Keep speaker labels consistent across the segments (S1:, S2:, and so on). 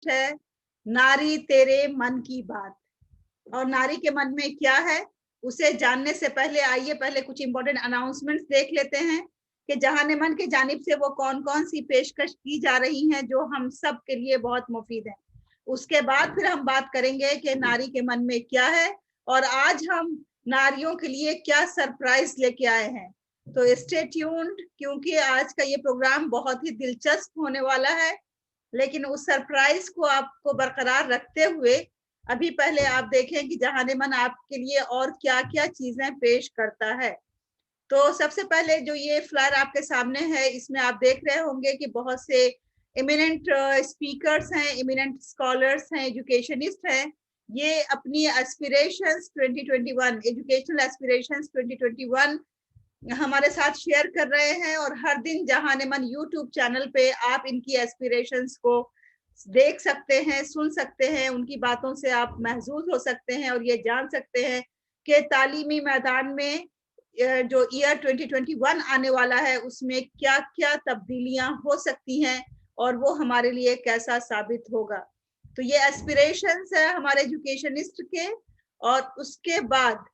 S1: List है नारी तेरे मन की बात। और नारी के मन में क्या है उसे जानने से पहले आइए पहले कुछ इंपॉर्टेंट अनाउंसमेंट्स देख लेते हैं कि जहाने मन की जानिब से वो कौन कौन सी पेशकश की जा रही हैं जो हम सब के लिए बहुत मुफीद है। उसके बाद फिर हम बात करेंगे कि नारी के मन में क्या है और आज हम नारियों के लिए क्या सरप्राइज लेके आए हैं। तो स्टे ट्यून्ड क्योंकि आज का ये प्रोग्राम बहुत ही दिलचस्प होने वाला है, लेकिन उस सरप्राइज को आपको बरकरार रखते हुए अभी पहले आप देखें कि जहाने मन आपके लिए और क्या क्या चीजें पेश करता है। तो सबसे पहले जो ये फ्लायर आपके सामने है इसमें आप देख रहे होंगे कि बहुत से इमिनेंट स्पीकर्स हैं, इमिनेंट स्कॉलर्स हैं, एजुकेशनिस्ट हैं। ये अपनी एस्पिरेशंस 2021 एजुकेशनल एस्पिरेशंस 2021 हमारे साथ शेयर कर रहे हैं और हर दिन जहाने मन यूट्यूब चैनल पे आप इनकी एस्पिरेशंस को देख सकते हैं, सुन सकते हैं, उनकी बातों से आप महसूस हो सकते हैं और ये जान सकते हैं कि तालीमी मैदान में जो ईयर 2021 आने वाला है उसमें क्या क्या तब्दीलियां हो सकती हैं और वो हमारे लिए कैसा साबित होगा। तो ये एस्पिरेशंस है हमारे एजुकेशनिस्ट के। और उसके बाद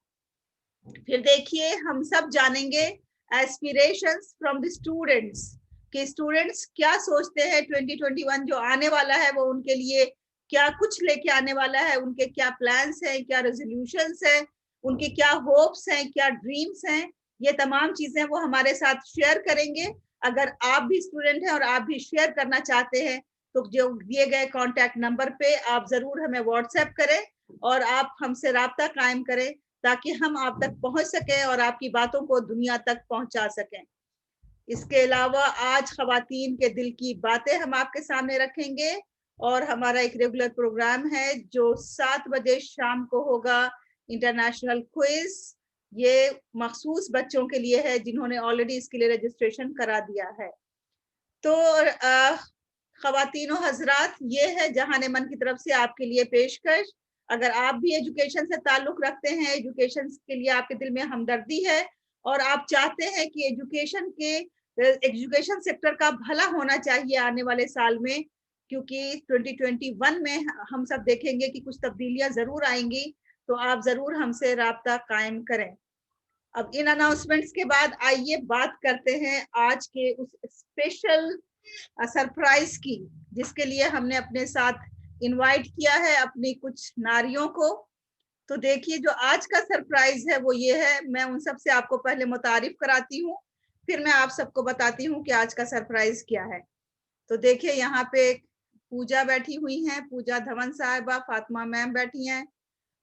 S1: फिर देखिए हम सब जानेंगे एस्पिरेशंस फ्रॉम द स्टूडेंट्स कि स्टूडेंट्स क्या सोचते हैं 2021 जो आने वाला है वो उनके लिए क्या कुछ लेके आने वाला है, उनके क्या प्लान्स हैं, क्या रेजोल्यूशंस हैं, उनके क्या होप्स हैं, क्या ड्रीम्स हैं। ये तमाम चीजें वो हमारे साथ शेयर करेंगे। अगर आप भी स्टूडेंट हैं और आप भी शेयर करना चाहते हैं तो जो दिए गए कॉन्टैक्ट नंबर पे आप जरूर हमें व्हाट्सएप करें और आप हमसे राब्ता कायम करें ताकि हम आप तक पहुंच सकें और आपकी बातों को दुनिया तक पहुंचा सकें। इसके अलावा आज खवातीन के दिल की बातें हम आपके सामने रखेंगे और हमारा एक रेगुलर प्रोग्राम है जो 7 बजे शाम को होगा, इंटरनेशनल क्विज। ये मखसूस बच्चों के लिए है जिन्होंने ऑलरेडी इसके लिए रजिस्ट्रेशन करा दिया है। तो खवातीन और हजरात, ये है जहाने मन की तरफ से आपके लिए पेशकश। अगर आप भी एजुकेशन से ताल्लुक रखते हैं, एजुकेशन के लिए आपके दिल में हमदर्दी है और आप चाहते हैं कि एजुकेशन सेक्टर का भला होना चाहिए आने वाले साल में, क्योंकि 2021 में हम सब देखेंगे कि कुछ तब्दीलियां जरूर आएंगी, तो आप जरूर हमसे राब्ता कायम करें। अब इन अनाउंसमेंट्स के बाद आइए बात करते हैं आज के उस स्पेशल सरप्राइज की जिसके लिए हमने अपने साथ इनवाइट किया है अपनी कुछ नारियों को। तो देखिए जो आज का सरप्राइज है वो ये है। मैं उन सब से आपको पहले मुतारिफ कराती हूँ, फिर मैं आप सबको बताती हूँ कि आज का सरप्राइज क्या है। तो देखिए यहाँ पे पूजा बैठी हुई हैं, पूजा धवन साहिबा, फातिमा मैम बैठी हैं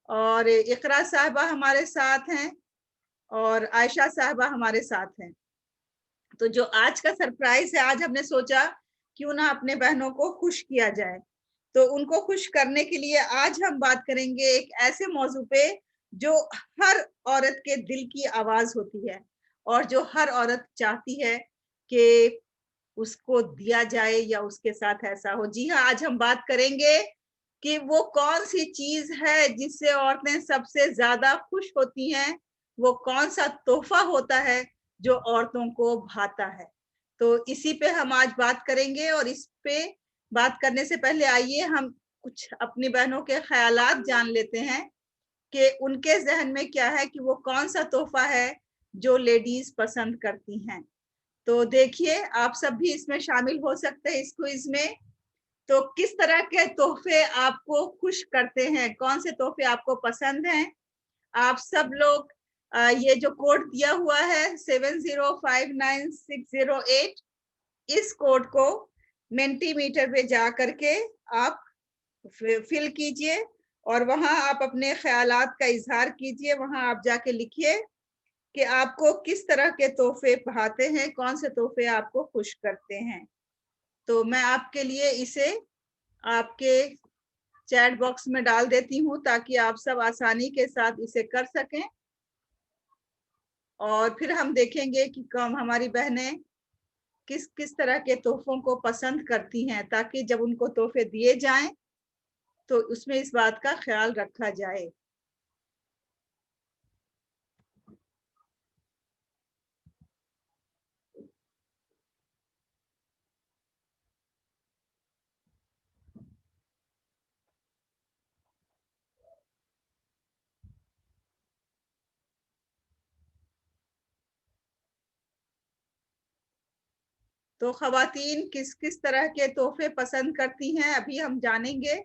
S1: और इकरा साहिबा हमारे साथ हैं और आयशा साहिबा हमारे साथ हैं। तो जो आज का सरप्राइज है, आज हमने सोचा क्यों ना अपने बहनों को खुश किया जाए। तो उनको खुश करने के लिए आज हम बात करेंगे एक ऐसे मौजू पे जो हर औरत के दिल की आवाज होती है और जो हर औरत चाहती है कि उसको दिया जाए या उसके साथ ऐसा हो। जी हाँ, आज हम बात करेंगे कि वो कौन सी चीज है जिससे औरतें सबसे ज्यादा खुश होती हैं, वो कौन सा तोहफा होता है जो औरतों को भाता है। तो इसी पे हम आज बात करेंगे और इस पे बात करने से पहले आइए हम कुछ अपनी बहनों के ख्यालात जान लेते हैं कि उनके जहन में क्या है कि वो कौन सा तोहफा है जो लेडीज पसंद करती हैं। तो देखिए आप सब भी इसमें शामिल हो सकते हैं इस क्विज में। तो किस तरह के तोहफे आपको खुश करते हैं, कौन से तोहफे आपको पसंद हैं? आप सब लोग ये जो कोड दिया हुआ है 7059 608, इस कोड को मेंटीमीटर पे जा करके आप फिल कीजिए और वहां आप अपने ख्यालात का इजहार कीजिए। वहां आप जाके लिखिए कि आपको किस तरह के तोहफे भाते हैं, कौन से तोहफे आपको खुश करते हैं। तो मैं आपके लिए इसे आपके चैट बॉक्स में डाल देती हूँ ताकि आप सब आसानी के साथ इसे कर सकें और फिर हम देखेंगे कि कम हमारी बहनें किस किस तरह के तोहफों को पसंद करती हैं, ताकि जब उनको तोहफे दिए जाएं तो उसमें इस बात का ख्याल रखा जाए। तो खवातीन किस किस तरह के तोहफे पसंद करती हैं, अभी हम जानेंगे।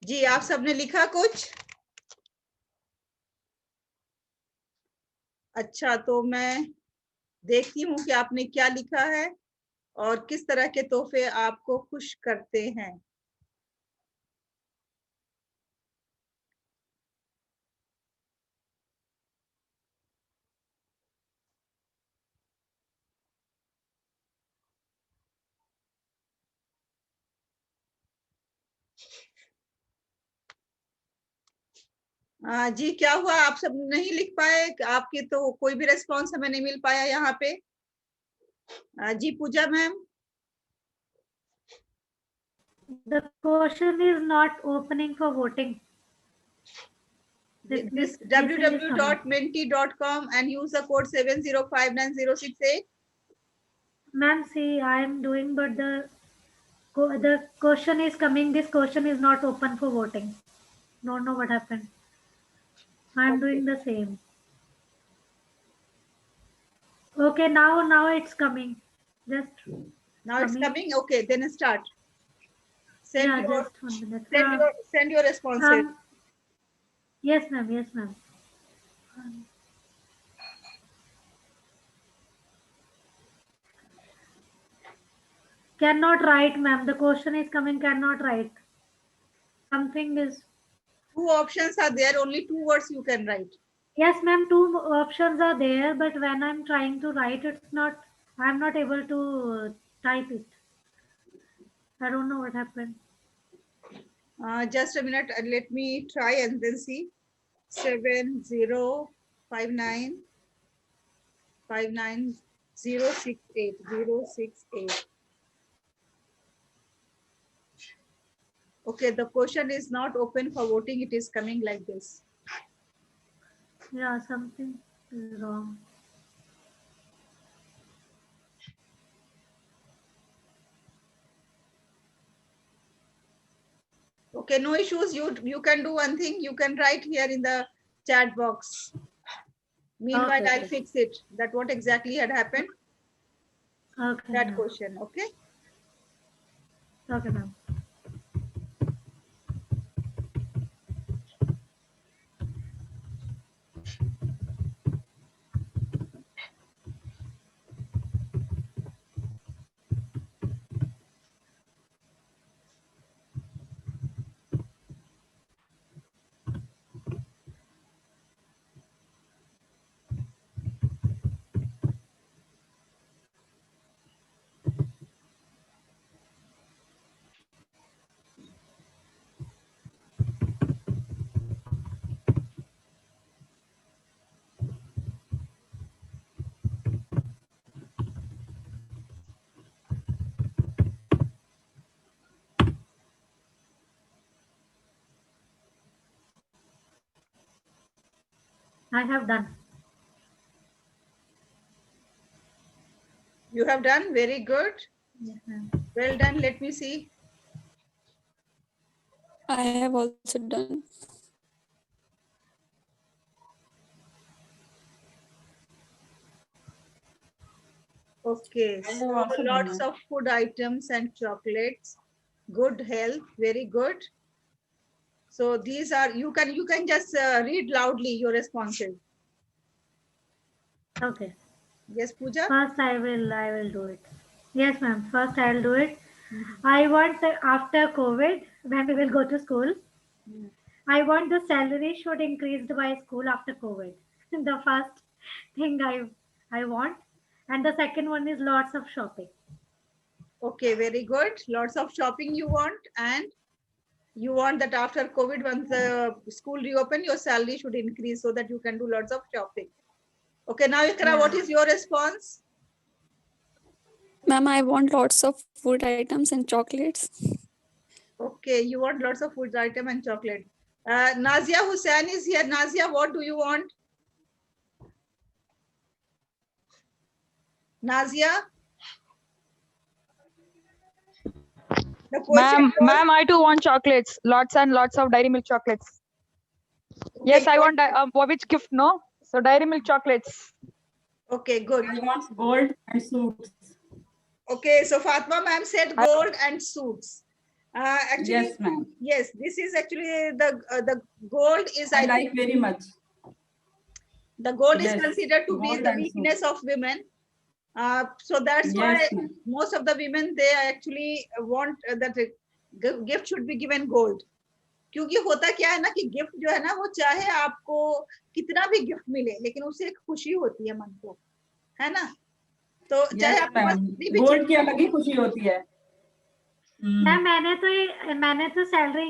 S1: जी, आप सबने लिखा कुछ? अच्छा, तो मैं देखती हूँ कि आपने क्या लिखा है और किस तरह के तोहफे आपको खुश करते हैं। जी, क्या हुआ, आप सब नहीं लिख पाए? आपके तो कोई भी रेस्पॉन्स हमें नहीं मिल पाया यहाँ पे। जी पूजा ma'am.
S2: The question is not opening for voting.
S1: This
S2: This is coming.
S1: www.menti.com and use the code 7059068.
S2: Ma'am, see, I am doing, but the question is coming. This question is not open for voting. Don't know what happened. I am
S1: Okay.
S2: doing the same. Okay, now it's coming. Just
S1: Now it's coming. Okay, then start. Send
S2: Yeah,
S1: your
S2: just 1 minute.
S1: send your responses.
S2: Yes, ma'am. Yes, ma'am. Cannot write, ma'am. The question is coming. Cannot write. Something is.
S1: Two options are there. Only two words you can write.
S2: Yes, ma'am. Two options are there, but when I'm trying to write, it's not. I'm not able to type it. I don't know what happened.
S1: Just a minute. Let me try and then see. 7059 59068. Okay, the question is not open for voting. It is coming like this.
S2: Yeah, something is wrong.
S1: Okay, no issues. You can do one thing. You can write here in the chat box. Meanwhile,
S2: Okay.
S1: I'll fix it. That what exactly had happened.
S2: Okay,
S1: That
S2: ma'am.
S1: question. Okay.
S2: Okay, ma'am. I have done.
S1: You have done very good.
S2: Yes, ma'am.
S1: Well done. Let me see.
S3: I have also done.
S1: Okay, so lots of food items and chocolates, good health, very good. So these are, you can just read loudly your responses.
S2: Okay.
S1: Yes, Pooja.
S2: First, I will do it. Yes, ma'am. First, I will do it. I want after COVID when we will go to school. I want the salary should increased by school after COVID. The first thing I want, and the second one is lots of shopping.
S1: Okay, very good. Lots of shopping you want, and you want that after COVID, once the school reopen, your salary should increase so that you can do lots of shopping. Okay, now Ikra, what is your response?
S3: Ma'am, I want lots of food items and chocolates.
S1: Okay, you want lots of food item and chocolate. Nazia Hussain is here. Nazia, what do you want? Nazia? The question was-
S4: Ma'am, I too want chocolates. Lots and lots of Dairy Milk chocolates.
S1: Okay,
S4: Yes, I
S1: you
S4: want which gift, no? So Dairy Milk chocolates.
S1: Okay, good.
S5: I want gold and suits.
S1: Okay, so Fatma ma'am said gold and suits. Actually,
S5: Yes, ma'am.
S1: yes, this is actually the gold is
S5: I like very much.
S1: the gold is
S5: Yes,
S1: considered to be
S5: gold
S1: the
S5: and
S1: weakness of women. So that's
S5: Yes,
S1: why
S5: ma'am.
S1: most of the women they actually want that gift should be given gold. क्योंकि होता क्या है ना कि gift जो है ना वो चाहे आपको कितना भी गिफ्ट मिले लेकिन उससे एक खुशी होती है मन को, है ना? तो चाहे
S5: Yes,
S1: आपके पास
S5: ma'am.
S1: कितनी भी
S5: गोल्ड की अलग ही खुशी होती है.
S2: मैम मैंने तो सैलरी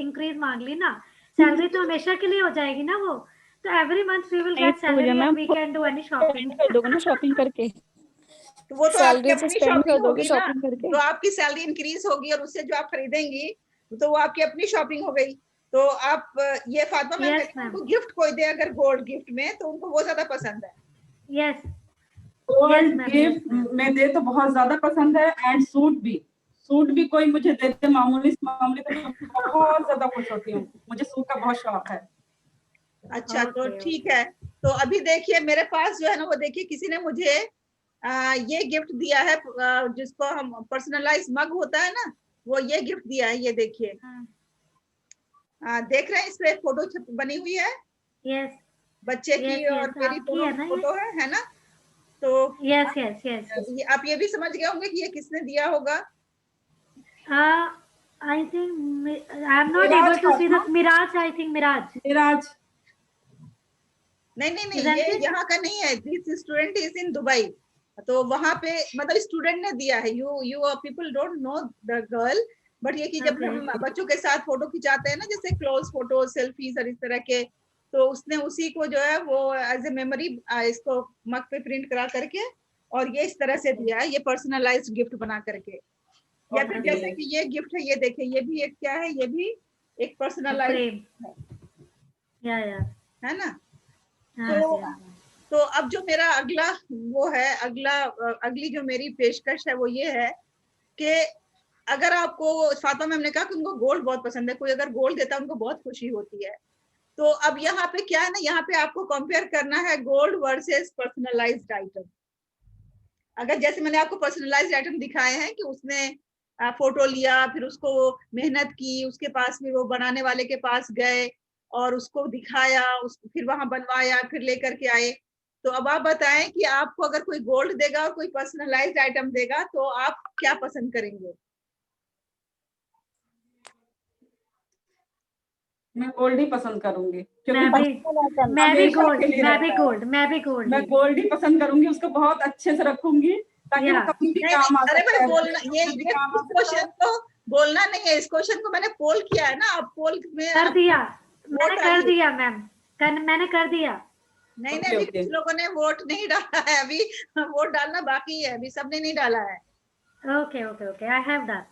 S2: इंक्रीज मांग ली ना. सैलरी तो हमेशा के लिए हो जाएगी ना वो. तो every month we will get salary and we can do any shopping.
S3: कर दोगे ना शॉपिंग करके.
S1: तो वो तो
S3: सैलरी
S1: आपकी
S3: से
S1: अपनी
S3: स्पेंड कर
S1: शॉपिंग
S3: दोगे
S1: होगी ना,
S3: शॉपिंग करके.
S1: तो आपकी सैलरी इंक्रीज होगी और उससे जो आप खरीदेंगी तो वो आपकी अपनी शॉपिंग हो गई. तो आप ये फातिमा मैम
S2: Yes,
S1: कहती हैं,
S2: ma'am.
S1: उनको गिफ्ट कोई दे अगर गोल्ड गिफ्ट में तो उनको वो ज्यादा पसंद है.
S2: Yes
S5: gold
S2: ma'am,
S5: gift
S2: yes, ma'am.
S5: में दे तो बहुत ज्यादा पसंद है. एंड सूट भी कोई मुझे दे दे मामूली तो मैं बहुत ज्यादा खुश होती हूँ. मुझे सूट का बहुत शौक है.
S1: अच्छा, तो
S2: Okay,
S1: ठीक है. तो अभी देखिए मेरे पास जो है ना वो देखिए किसी ने मुझे ये गिफ्ट दिया है जिसको हम पर्सनलाइज मग होता है ना, वो ये गिफ्ट दिया है. ये देखिए देख रहे हैं, इस पे फोटो बनी हुई है
S2: यस
S1: बच्चे की
S2: Yes,
S1: और
S2: yes,
S1: मेरी
S2: आपकी है ना ये?
S1: फोटो है ना? तो
S2: यस यस यस.
S1: आप ये भी समझ गए होंगे कि ये किसने दिया होगा.
S2: I think I am not
S5: Miraj
S2: able to see the
S5: Fatma?
S2: Miraj. I think Miraj.
S5: Miraj.
S1: नहीं
S2: Isn't
S1: ये
S2: it?
S1: यहाँ का नहीं है. This student is in Dubai. तो वहां पे मतलब स्टूडेंट ने दिया है. You people don't know the girl, but ये कि जब
S2: Okay.
S1: हम बच्चों के साथ फोटो खिंचाते हैं ना, जैसे क्लोज फोटो सेल्फीज और इस तरह के, तो उसने उसी को जो है वो एज ए मेमोरी इसको मग पे प्रिंट करा करके और ये इस तरह से दिया है, ये पर्सनलाइज्ड गिफ्ट बना करके. या फिर
S5: Okay.
S1: जैसे कि ये गिफ्ट है, ये देखिए, ये भी एक क्या है, ये भी एक पर्सनलाइज्ड
S2: Frame. Yeah.
S1: है ना.
S2: हाँ,
S1: तो अब जो मेरा अगला वो है, अगली जो मेरी पेशकश है वो ये है कि अगर आपको, फातिमा मैम ने कहा कि उनको गोल्ड बहुत पसंद है, कोई अगर गोल्ड देता है उनको बहुत खुशी होती है. तो अब यहाँ पे क्या है ना, यहाँ पे आपको कंपेयर करना है गोल्ड वर्सेस पर्सनलाइज्ड आइटम. अगर जैसे मैंने आपको पर्सनलाइज्ड आइटम दिखाए हैं कि उसने फोटो लिया, फिर उसको मेहनत की, उसके पास फिर वो बनाने वाले के पास गए और उसको दिखाया, फिर वहां बनवाया, फिर लेकर के आए. तो अब आप बताएं कि आपको अगर कोई गोल्ड देगा और कोई पर्सनलाइज्ड आइटम देगा तो आप क्या पसंद करेंगे?
S5: मैं गोल्ड ही पसंद करूंगी
S2: मैं भी गोल्ड.
S5: मैं गोल्ड ही पसंद करूंगी. उसको बहुत अच्छे से रखूंगी ताकि वो
S2: Yeah.
S5: कभी भी
S1: नहीं,
S5: काम आ
S1: अरे
S5: सकता
S1: मैंने
S5: है.
S1: बोलना ये
S5: कभी भी
S1: इस
S5: काम आ सकता
S1: क्वेश्चन को बोलना नहीं है. इस क्वेश्चन को मैंने पोल किया है ना. आप पोल में
S2: कर
S1: आप
S2: दिया. मैंने
S1: वोट
S2: कर
S1: डालिए.
S2: दिया मैम. मैंने कर दिया.
S1: नहीं
S5: Okay,
S1: अभी
S5: okay.
S1: कुछ लोगों ने वोट नहीं डाला है. अभी वोट डालना बाकी है. अभी सबने नहीं डाला है.
S2: Okay. I have that.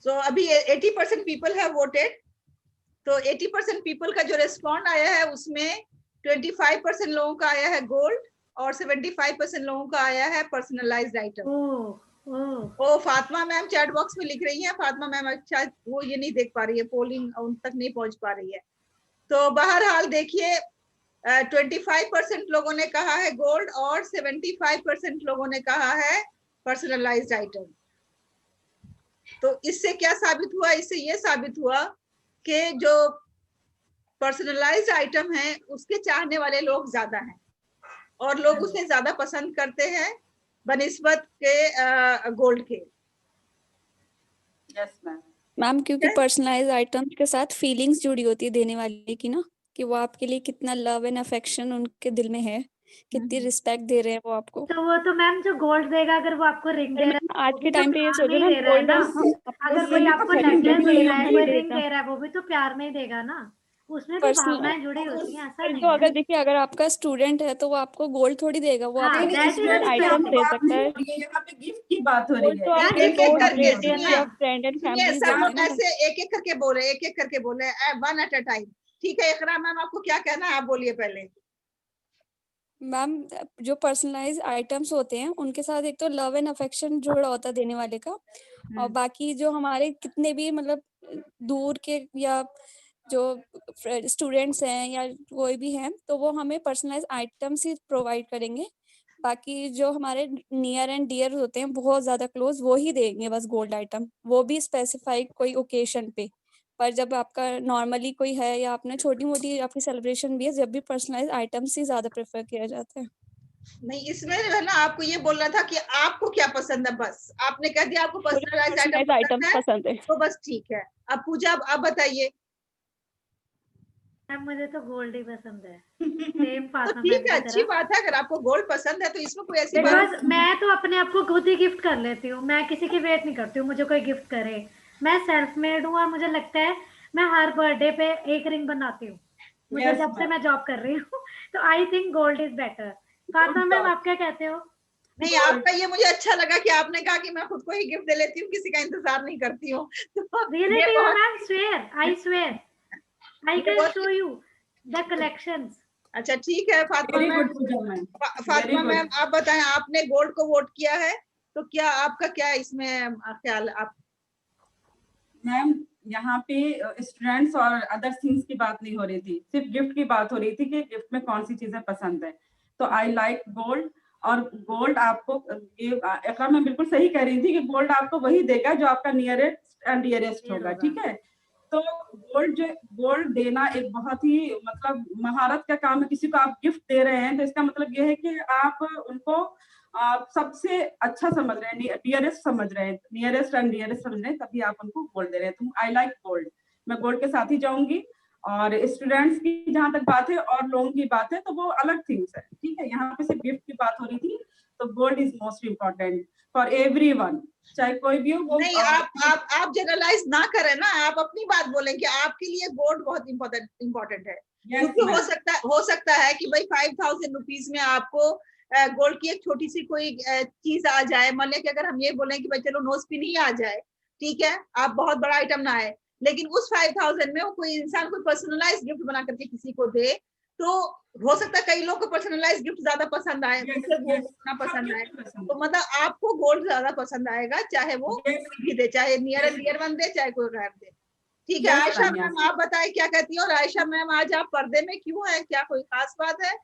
S1: So अभी 80% पीपल हैव वोटेड. तो 80% पीपल का जो रेस्पॉन्ड आया है उसमें 25% लोगों का आया है गोल्ड और 75% लोगों का आया है पर्सनलाइज्ड आइटम. ओ फातिमा मैम चैट बॉक्स में लिख रही हैं. फातिमा मैम अच्छा वो ये नहीं देख पा रही है, पोलिंग उन तक नहीं पहुंच पा रही है. तो बहरहाल देखिए 25% लोगों ने कहा है गोल्ड और 75% लोगों ने कहा है पर्सनलाइज्ड आइटम. तो इससे क्या साबित हुआ? इससे ये साबित हुआ कि जो पर्सनलाइज्ड आइटम है उसके चाहने वाले लोग ज्यादा हैं और लोग उसे ज्यादा पसंद करते हैं. बनिस्बत के गोल्ड के।
S5: Yes ma'am.
S3: मैम क्योंकि
S1: Yes.
S3: पर्सनलाइज आइटम्स के साथ फीलिंग्स जुड़ी होती है देने वाले की ना, कि वो आपके लिए कितना लव एंड अफेक्शन उनके दिल में है, कितनी रिस्पेक्ट दे रहे हैं वो आपको।
S2: तो वो तो मैम जो गोल्ड देगा, अगर वो आपको रिंग दे रहा है
S3: आज
S2: वो
S3: के
S2: भी तो
S3: टाइम पे ये
S2: प्यार में
S3: सोचो
S2: ही
S3: ना,
S2: दे रहा है
S3: गोल्ड
S2: ना।
S3: हम
S2: अगर
S5: ये
S2: कोई
S5: भी तो
S2: आपको
S5: feeling
S2: नेकलेस
S5: है,
S2: दे रहा है,
S3: नहीं
S2: कोई
S3: देता।
S2: रिंग दे रहा है, वो भी तो प्यार में ही देगा ना। उसमें भी
S3: पर्सनल
S2: भावनाएं जुड़ी होती हैं, ऐसा
S3: तो
S2: नहीं है।
S3: अगर देखिए, अगर आपका स्टूडेंट है तो वो आपको गोल्ड थोड़ी देगा, वो
S2: हाँ,
S3: आपको
S5: नहीं,
S2: that is
S5: इसमें
S2: a
S3: personal
S2: different
S3: item
S2: thing.
S3: दे
S5: बात
S3: सकता
S5: नहीं
S3: है।
S5: हो रही है, यहाँ पे गिफ्ट की बात हो
S3: गोल्ड
S5: रही
S3: तो
S5: है।
S3: आप
S1: एक एक
S3: गोल्ड
S1: करके
S3: रिलेटिव
S1: सुनिए,
S3: या फ्रेंड एंड
S1: सुनिए
S3: फैमिली
S1: सब
S3: देते
S1: लोग
S3: हैं ना।
S1: ऐसे एक एक करके बोले 1 at a टाइम। ठीक है इकरा मैम, आपको क्या कहना है, आप बोलिए पहले।
S3: मैम जो पर्सनलाइज आइटम्स होते हैं उनके साथ एक तो लव एंड अफेक्शन जुड़ा होता है देने वाले का, और बाकी जो हमारे कितने भी मतलब दूर के या जो स्टूडेंट्स हैं या कोई भी हैं, तो वो हमें पर्सनलाइज आइटम्स ही प्रोवाइड करेंगे। बाकी जो हमारे नियर एंड डियर होते हैं, बहुत ज्यादा क्लोज, वो ही देंगे बस गोल्ड आइटम, वो भी स्पेसिफाइड कोई ओकेशन पे। पर जब आपका नॉर्मली कोई है या आपने छोटी मोटी आपकी सेलिब्रेशन भी है, जब भी पर्सनलाइज आइटम्स ही ज्यादा प्रेफर किया जाता है।
S1: नहीं, इसमें जो है ना, आपको ये बोलना था कि आपको क्या पसंद है, बस आपने कह दिया आपको
S3: मुझे
S1: पर्सनलाइज आइटम
S3: पर्सनलाइज आइटम्स
S1: पसंद है,
S3: पसंद है।
S1: तो बस ठीक है। अब पूजा, अब बताइए।
S2: मैम मुझे तो गोल्ड ही पसंद है, सेम
S1: तो
S2: फातिमा
S1: ठीक
S2: मैम
S1: है,
S2: की
S1: अच्छी
S2: तरह।
S1: बात है, अगर आपको गोल्ड पसंद है तो इसमें कोई ऐसी बात
S2: बिकॉज मैं तो अपने आप को खुद ही गिफ्ट कर लेती हूँ, मैं किसी की वेट नहीं करती हूँ मुझे कोई गिफ्ट करे। मैं सेल्फ मेड हूँ और मुझे लगता है मैं हर बर्थडे पे एक रिंग बनाती हूँ, मुझे
S5: Yes,
S2: जब से
S5: ma'am.
S2: मैं जॉब कर रही हूँ। तो I think gold is better. Fatima ma'am आप क्या कहते हो?
S1: नहीं, आपका ये मुझे अच्छा लगा कि आपने कहा कि मैं खुद को ही गिफ्ट दे लेती हूँ, किसी का इंतजार नहीं करती हूँ। तो
S2: रियली
S1: ये
S2: टू यू
S1: बहुत
S2: मैम? स्वेयर, आई स्वेयर, आई
S1: ये
S2: कैन
S1: बहुत
S2: शो यू द कलेक्शंस।
S1: अच्छा, ठीक है Fatima
S5: very
S1: ma'am.
S5: Good Pooja ma'am,
S1: Fatima
S5: very
S1: ma'am
S5: good.
S1: आप बताएं, आपने गोल्ड को वोट किया है, तो क्या आपका क्या इसमें ख्याल आप?
S5: मैम यहाँ पे स्टूडेंट्स और अदर थिंग्स की बात नहीं हो रही थी, सिर्फ गिफ्ट की बात हो रही थी कि गिफ्ट में कौन सी चीजें पसंद है। तो आई लाइक गोल्ड, और गोल्ड आपको एकरा मैं बिल्कुल सही कह रही थी कि गोल्ड आपको वही देगा जो आपका नियरेस्ट एंड डियरेस्ट होगा, ठीक है। तो गोल्ड देना एक बहुत ही मतलब महारत का काम है। किसी को आप गिफ्ट दे रहे हैं तो इसका मतलब ये है कि आप उनको सबसे अच्छा समझ रहे हैं, डियरेस्ट समझ रहे हैं, नियरेस्ट एंड डियरेस्ट समझ रहे हैं, तभी आप उनको गोल्ड दे रहे हैं। तो आई लाइक गोल्ड, मैं गोल्ड के साथ ही जाऊंगी। और स्टूडेंट्स की जहां तक बात है और लोगों की बात है तो वो अलग थिंग्स है, ठीक है। यहाँ पे सिर्फ गिफ्ट की बात हो रही थी, तो gold is most important for everyone, चाहे कोई भी हो। वो
S1: नहीं, आप जनरलाइज ना करें ना, आप अपनी बात बोलें कि आपके लिए गोल्ड बहुत इम्पोर्टेंट है। क्योंकि हो सकता है कि भाई 5000 रुपीज में आपको गोल्ड की एक छोटी सी कोई चीज आ जाए। मान लिया कि अगर हम ये बोले कि भाई चलो नोज पिन ही आ जाए, ठीक है, आप बहुत बड़ा आइटम ना आए, लेकिन उस 5000 में वो कोई इंसान कोई पर्सनलाइज गिफ्ट बना करके किसी को दे, तो हो सकता है कई लोग को पर्सनलाइज गिफ्ट ज्यादा पसंद आए, उसे गोल्ड ना पसंद आए। तो मतलब आपको गोल्ड ज्यादा पसंद आएगा, चाहे वो कोई भी दे, चाहे नियर एंड डियर वन दे, चाहे कोई गैर दे। ठीक है, आयशा मैम आप बताएं क्या कहती है। और आयशा मैम आज आप पर्दे में क्यों है, क्या कोई खास बात है?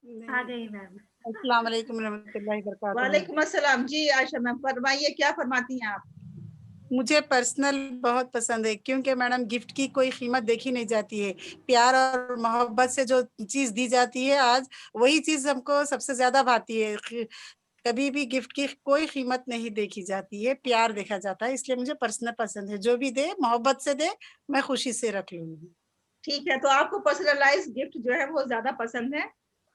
S2: आ गई मैम।
S6: अस्सलाम वालेकुम रहमतुल्लाहि व बरकातहू।
S1: वालेकुम अस्सलाम जी। आयशा मैम फरमाइए, क्या फरमाती हैं आप?
S6: मुझे पर्सनल बहुत पसंद है, क्योंकि मैडम गिफ्ट की कोई कीमत देखी नहीं जाती है। प्यार और मोहब्बत से जो चीज दी जाती है आज, वही चीज हमको सबसे ज्यादा भाती है। कभी भी गिफ्ट की कोई कीमत नहीं देखी जाती है, प्यार देखा जाता है। इसलिए मुझे पर्सनल पसंद है, जो भी दे मोहब्बत से दे, मैं खुशी से रख लूंगी।
S1: ठीक है, तो आपको पर्सनलाइज गिफ्ट जो है वो ज्यादा पसंद है,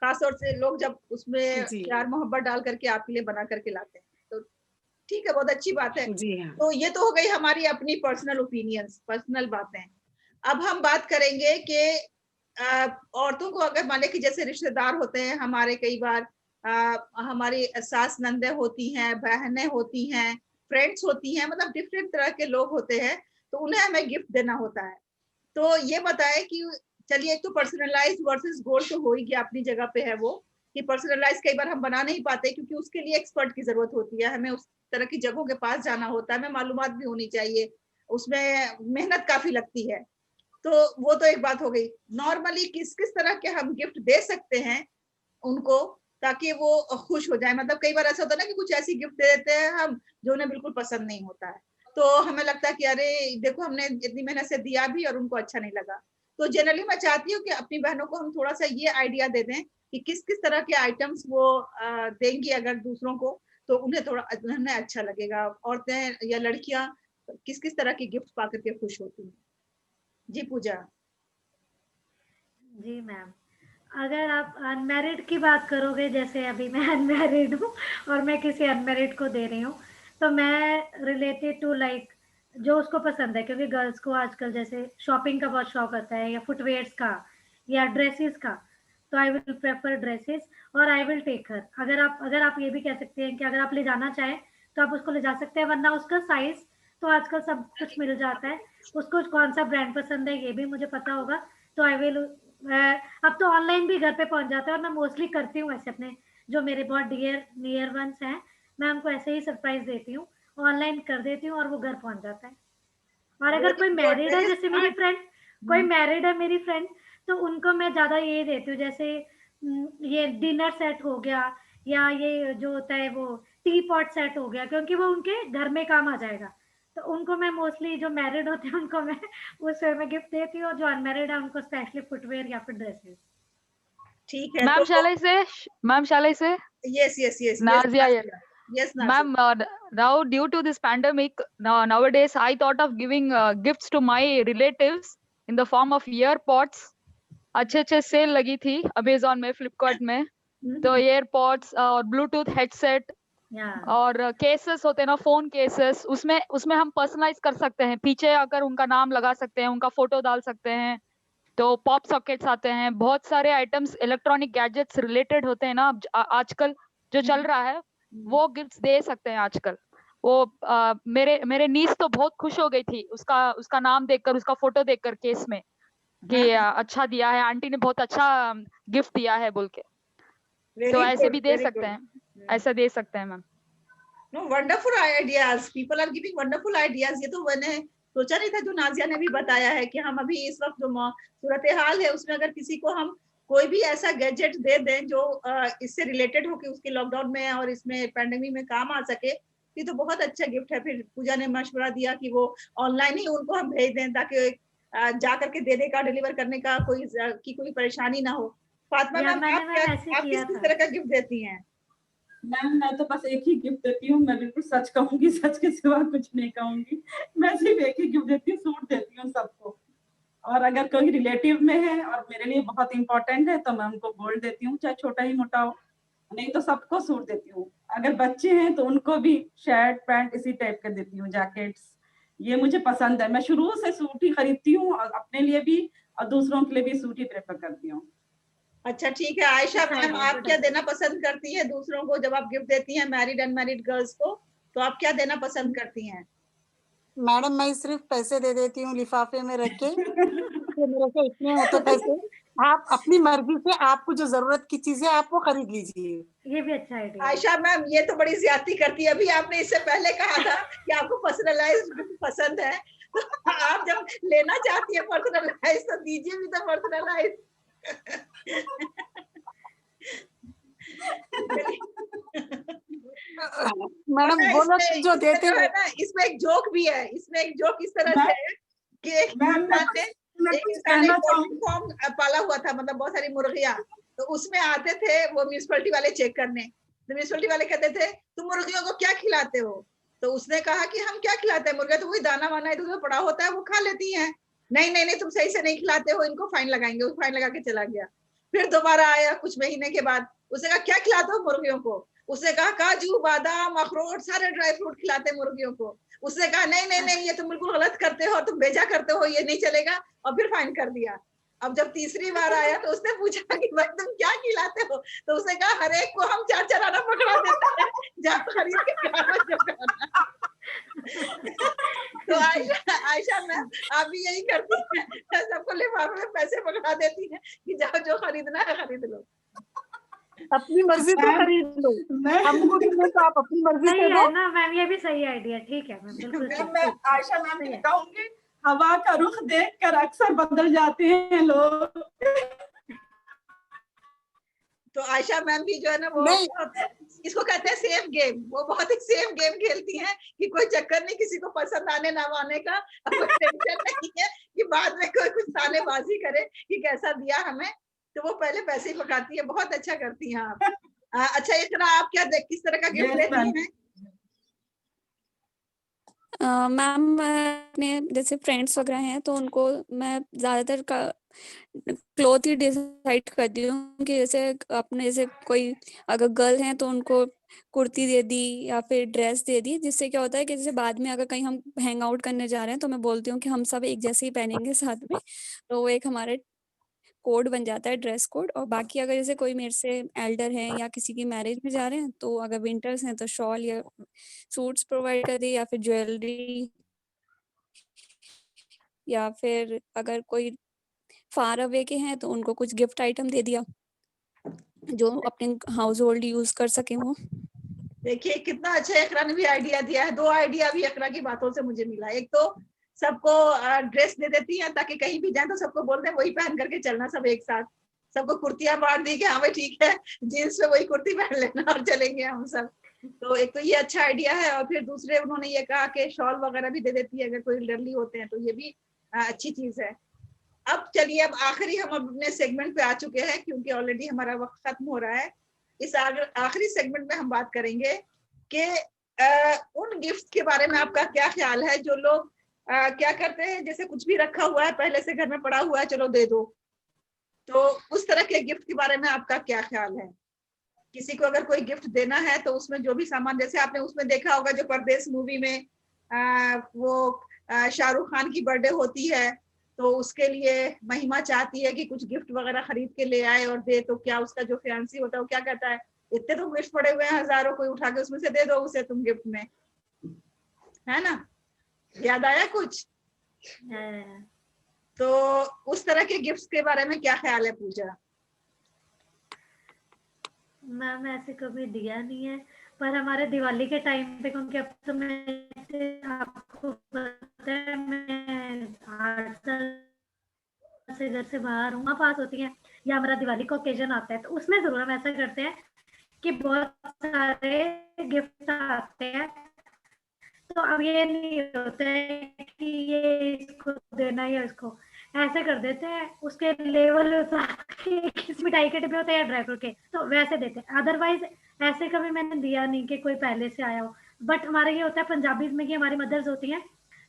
S1: खासतौर से लोग जब उसमें
S6: जी
S1: प्यार मोहब्बत डाल करके आपके लिए बना करके लाते हैं। तो ठीक है, बहुत अच्छी बात है।
S6: जी हाँ।
S1: तो ये तो हो गई हमारी अपनी पर्सनल ओपिनियंस, पर्सनल बातें। अब हम बात करेंगे कि औरतों को अगर मान लें कि जैसे रिश्तेदार होते हैं हमारे, कई बार हमारी सास नंदे होती हैं, बहनें होती हैं, फ्रेंड्स होती हैं, मतलब डिफरेंट तरह के लोग होते हैं, तो उन्हें हमें गिफ्ट देना होता है। तो ये बताएं कि चलिए, एक तो पर्सनलाइज वर्सेस गोल्ड तो हो ही गया, अपनी जगह पे है वो, कि पर्सनलाइज कई बार हम बना नहीं पाते क्योंकि उसके लिए एक्सपर्ट की जरूरत होती है, हमें उस तरह की जगहों के पास जाना होता है, हमें मालूमात भी होनी चाहिए, उसमें मेहनत काफी लगती है। तो वो तो एक बात हो गई। नॉर्मली किस किस तरह के हम गिफ्ट दे सकते हैं उनको, ताकि वो खुश हो जाए। मतलब कई बार ऐसा होता है ना कि कुछ ऐसी गिफ्ट दे देते हैं हम जो उन्हें बिल्कुल पसंद नहीं होता है, तो हमें लगता है कि अरे देखो हमने इतनी मेहनत से दिया भी और उनको अच्छा नहीं लगा। तो जनरली मैं चाहती हूँ कि अपनी बहनों को हम थोड़ा सा ये आइडिया दे दें कि किस किस तरह के आइटम्स वो देंगी अगर दूसरों को, तो उन्हें थोड़ा उन्हें अच्छा लगेगा। औरतें या लड़कियां किस किस तरह की गिफ्ट पा करके खुश होती हैं। जी पूजा।
S2: जी मैम, अगर आप अनमैरिड की बात करोगे, जैसे अभी मैं अनमैरिड हूँ और मैं किसी अनमैरिड को दे रही हूँ, तो मैं रिलेटेड टू लाइक जो उसको पसंद है, क्योंकि गर्ल्स को आजकल जैसे शॉपिंग का बहुत शौक होता है, या फुटवेयर्स का या ड्रेसेस का, तो आई विल प्रेफर ड्रेसेस और आई विल टेक हर। अगर आप ये भी कह सकते हैं कि अगर आप ले जाना चाहें तो आप उसको ले जा सकते हैं, वरना उसका साइज तो आजकल सब कुछ मिल जाता है, उसको कौन सा ब्रांड पसंद है ये भी मुझे पता होगा, तो आई विल। अब तो ऑनलाइन भी घर पे पहुंच जाता है, और मैं मोस्टली करती हूँ ऐसे, अपने जो मेरे बहुत नियर वंस हैं, मैं उनको ऐसे ही सरप्राइज देती हूँ, ऑनलाइन कर देती हूँ और वो घर पहुंच जाता है। और अगर कोई मैरिड है, जैसे मेरी फ्रेंड, कोई मैरिड है मेरी फ्रेंड, तो उनको मैं ज्यादा ये देती हूँ, जैसे ये डिनर सेट हो गया, या ये जो होता है वो टी पॉट सेट हो गया, क्योंकि वो उनके घर में काम आ जाएगा। तो उनको मैं मोस्टली, जो मैरिड होते हैं उनको मैं उस वे में गिफ्ट देती हूँ, और जो अनमैरिड है उनको स्पेशली फुटवेयर या फिर ड्रेसेस।
S1: ठीक है।
S4: मैम
S1: तो
S4: ma'am shall I say?
S1: Yes yes yes
S4: Nazia here.
S1: Yes
S4: Ma'am, now due to this pandemic, nowadays I thought of giving gifts to my relatives in the form of earpods. अच्छे cell लगी थी Amazon में, Flipkart में, तो earpods और Bluetooth headset और cases होते हैं ना, फोन केसेस, उसमें हम पर्सनलाइज कर सकते हैं, पीछे अगर उनका नाम लगा सकते हैं, उनका फोटो डाल सकते हैं, तो पॉप सॉकेट्स आते हैं, बहुत सारे आइटम्स इलेक्ट्रॉनिक गैजेट्स रिलेटेड होते हैं ना आजकल जो चल रहा है, वो गिफ्ट्स दे सकते हैं आजकल। वो मेरे नीस तो बहुत खुश हो गई थी उसका नाम देखकर, उसका फोटो देखकर केस में, कि अच्छा दिया है आंटी ने, बहुत अच्छा गिफ्ट दिया है बोल के। तो ऐसे भी दे सकते हैं, ऐसा दे सकते हैं ma'am.
S1: No, wonderful ideas. People are giving wonderful ideas. ये तो मैंने सोचा नहीं था, जो नाजिया ने भी बताया है कि हम अभी इस वक्त जो सूरत हाल है उसमें अगर किसी को हम कोई भी ऐसा गैजेट दे दें जो इससे रिलेटेड हो कि उसके लॉकडाउन में और इसमें पैंडेमिक में काम आ सके, ये तो बहुत अच्छा गिफ्ट है। फिर पूजा ने मशवरा दिया कि वो ऑनलाइन ही उनको हम भेज दें, ताकि जा करके देने का, डिलीवर करने का कोई परेशानी ना हो। फातिमा मैम, आप किस तरह का गिफ्ट देती हैं?
S5: मैम मैं तो बस एक ही गिफ्ट देती हूँ, मैं बिल्कुल सच कहूंगी, सच के सिवा कुछ नहीं कहूंगी। मैं सिर्फ एक ही गिफ्ट देती हूँ, सूट देती हूँ सबको। और अगर कोई रिलेटिव में है और मेरे लिए बहुत इंपॉर्टेंट है तो मैं उनको गोल्ड देती हूँ, चाहे छोटा ही मोटा हो, नहीं तो सबको सूट देती हूँ। अगर बच्चे हैं तो उनको भी शर्ट पैंट इसी टाइप का देती हूँ, जैकेट्स, ये मुझे पसंद है। मैं शुरू से सूट ही खरीदती हूँ, और अपने लिए भी और दूसरों के लिए भी सूट ही प्रेफर करती हूँ।
S1: अच्छा ठीक है। आयशा मैम, आप क्या देना पसंद करती हैं दूसरों को जब आप गिफ्ट देती हैं मैरिड अनमैरिड गर्ल्स को, तो आप क्या देना पसंद करती हैं?
S6: मैडम मैं सिर्फ पैसे दे देती हूँ लिफाफे में रख के। मेरे से इतने होते पैसे, आप अपनी मर्जी से आपको जो जरूरत की चीज है आप वो खरीद लीजिए।
S2: ये भी अच्छा आइडिया।
S1: आयशा मैम, ये तो बड़ी ज्यादती करती है। अभी आपने इससे पहले कहा था कि आपको पर्सनलाइज्ड गिफ्ट पसंद है, तो आप जब लेना चाहती है पर्सनलाइज, तो दीजिए भी तो पर्सनलाइज।
S6: मैडम वो लोग जो देते हैं
S1: ना, इसमें एक जोक भी है। इसमें एक जोक इस तरह से है कि एक इंसान ने फॉर्म पाला हुआ था, मतलब बहुत सारी मुर्गियां, तो उसमें आते थे वो म्यूनिसिपैलिटी वाले चेक करने। तो म्यूनिसिपैलिटी वाले कहते थे तुम मुर्गियों को क्या खिलाते हो? तो उसने कहा कि हम क्या खिलाते हैं, मुर्गियां तो वही दाना वाना इधर उधर पड़ा होता है वो खा लेती हैं। नहीं नहीं नहीं, तुम सही से नहीं खिलाते हो, इनको फाइन लगाएंगे। वो फाइन लगा के चला गया। फिर दोबारा आया कुछ महीने के बाद, उसने कहा क्या खिलाते हो मुर्गियों को? उसने कहा काजू बादाम अखरोट सारे ड्राई फ्रूट खिलाते मुर्गियों को। उसने कहा नहीं नहीं नहीं, ये तुम बिल्कुल गलत करते हो, तुम बेजा करते हो, ये नहीं चलेगा, और फिर फाइन कर दिया। अब जब तीसरी बार आया तो उसने पूछा कि भाई तुम क्या खिलाते हो? तो उसने कहा हर एक को हम 4-4 आना पकड़ा देते हैं, जहाँ खरीद के खाना जो खाना। तो आयशा मैम, आप भी यही करती हैं, सबको लिफाफे में पैसे पकड़ा देती हैं कि जाओ जो खरीदना है खरीद लो।
S6: अपनी मर्जी से खरीद लो, हमको तो आप अपनी मर्जी से दो
S2: ना मैम। ये भी सही आइडिया, ठीक है मैम, बिल्कुल।
S5: मैं आयशा मैम से कहूंगी, हवा का रुख देखकर अक्सर बदल जाते हैं लोग।
S1: तो आयशा मैम भी जो है ना, वो इसको कहते हैं सेफ गेम। वो बहुत ही सेफ गेम खेलती हैं कि कोई चक्कर नहीं किसी को पसंद आने ना आने का, कोई टेंशन नहीं है कि बाद में कोई कुछ तानेबाजी करे कि कैसा दिया हमें। तो वो पहले पैसे ही पकाती है। बहुत अच्छा करती हैं आप। अच्छा इकरा, आप क्या किस तरह का गिफ्ट
S5: Yes,
S1: देती
S5: ma'am.
S1: हैं?
S3: मैम मैं अपने जैसे फ्रेंड्स वगैरह हैं तो उनको मैं ज्यादातर क्लोथ ही डिसाइड करती हूँ कि जैसे अपने जैसे कोई अगर गर्ल हैं तो उनको कुर्ती दे दी या फिर ड्रेस दे दी, जिससे क्या होता है कि जैसे बाद में अगर कहीं हम हैंग आउट करने जा रहे हैं तो मैं बोलती हूँ कि हम सब एक जैसे ही पहनेंगे साथ में, तो वो एक हमारे कोड बन जाता है, ड्रेस कोड। और बाकी अगर जैसे कोई मेरे से एल्डर है या किसी की मैरिज में जा रहे हैं तो अगर विंटर्स हैं तो शॉल या सूट्स प्रोवाइड कर दी, या फिर ज्वेलरी, या फिर अगर कोई फार अवे के हैं तो उनको कुछ गिफ्ट आइटम दे दिया जो अपने हाउस होल्ड यूज कर सके वो।
S1: देखिए कितना अच्छा इकरा ने भी आइडिया दिया है। 2 आइडिया भी इकरा की बातों से मुझे मिला। एक तो सबको ड्रेस दे देती हैं ताकि कहीं भी जाए तो सबको बोल दें वही पहन करके चलना सब एक साथ। सबको कुर्तियां बांट दी कि हाँ भाई ठीक है, जीन्स पे वही कुर्ती पहन लेना और चलेंगे हम सब। तो एक तो ये अच्छा आइडिया है। और फिर दूसरे उन्होंने ये कहा कि शॉल वगैरह भी दे देती है अगर कोई एल्डरली होते हैं, तो ये भी अच्छी चीज है। अब चलिए, अब आखिरी हम अपने सेगमेंट पे आ चुके हैं क्योंकि ऑलरेडी हमारा वक्त खत्म हो रहा है। इस आखिरी सेगमेंट में हम बात करेंगे कि उन गिफ्ट के बारे में आपका क्या ख्याल है जो लोग क्या करते हैं, जैसे कुछ भी रखा हुआ है पहले से घर में पड़ा हुआ है, चलो दे दो। तो उस तरह के गिफ्ट के बारे में आपका क्या ख्याल है? किसी को अगर कोई गिफ्ट देना है तो उसमें जो भी सामान, जैसे आपने उसमें देखा होगा जो परदेश मूवी में वो शाहरुख खान की बर्थडे होती है तो उसके लिए महिमा चाहती है कि कुछ गिफ्ट वगैरह खरीद के ले आए और दे, तो क्या उसका जो फियांसी होता है वो क्या कहता है, इतने तो गिफ्ट पड़े हुए हैं हजारों, कोई उठा के उसमें से दे दो उसे तुम गिफ्ट में, है ना? याद आया कुछ? तो उस तरह के गिफ्ट्स के बारे में क्या ख्याल है पूजा?
S2: मैम ऐसे कभी दिया नहीं है, पर हमारे दिवाली के टाइम पे, क्योंकि अब तो मैं आपको पता है मैं 8 साल से घर से बाहर हूँ, पास होती हैं या हमारा दिवाली का ओकेजन आता है तो उसमें जरूर हम ऐसा करते हैं कि बहुत सारे गिफ्ट आते हैं। तो अब ये नहीं होता है कि ये इसको देना या इसको, ऐसे कर देते हैं उसके लेवल किस मिठाई के डिब्बे होते हैं या ड्राई फ्रूट के, तो वैसे देते हैं। अदरवाइज ऐसे कभी मैंने दिया नहीं कि कोई पहले से आया हो। बट हमारे ये होता है पंजाबीज में कि हमारी मदर्स होती हैं